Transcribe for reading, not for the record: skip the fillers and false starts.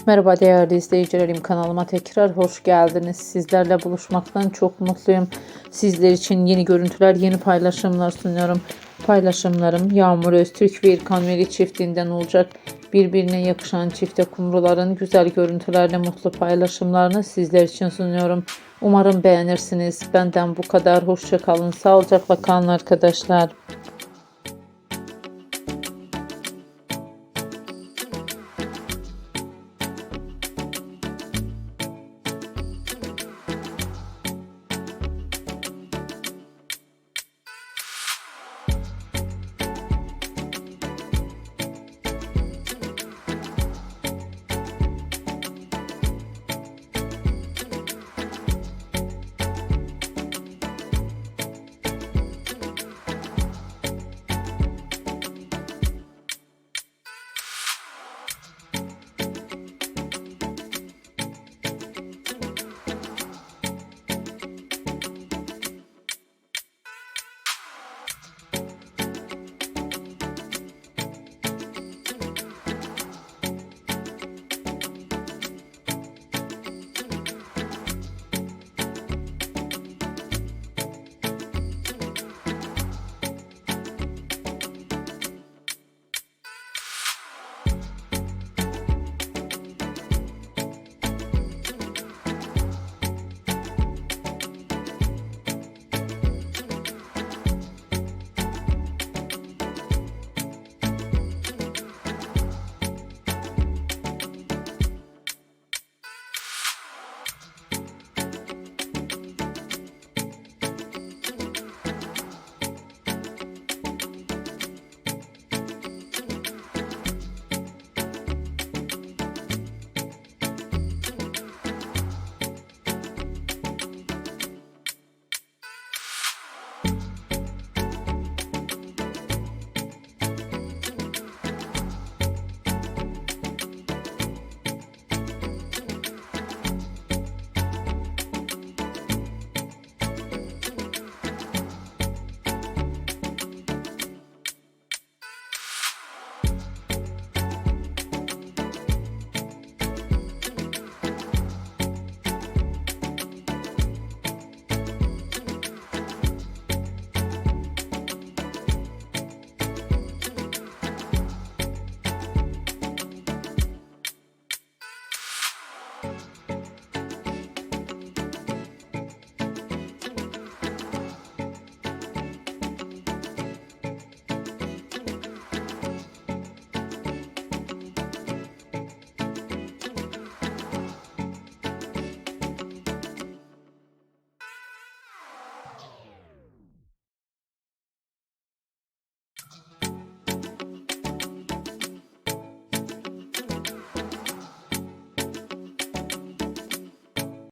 Merhaba değerli izleyicilerim, kanalıma tekrar hoş geldiniz. Sizlerle buluşmaktan çok mutluyum. Sizler için yeni görüntüler, yeni paylaşımlar sunuyorum. Paylaşımlarım Yağmur Öztürk ve Erkan çiftinden olacak. Birbirine yakışan çifte kumruların güzel görüntülerle mutlu paylaşımlarını sizler için sunuyorum. Umarım beğenirsiniz. Benden bu kadar. Hoşça kalın. Sağlıcakla kalın arkadaşlar.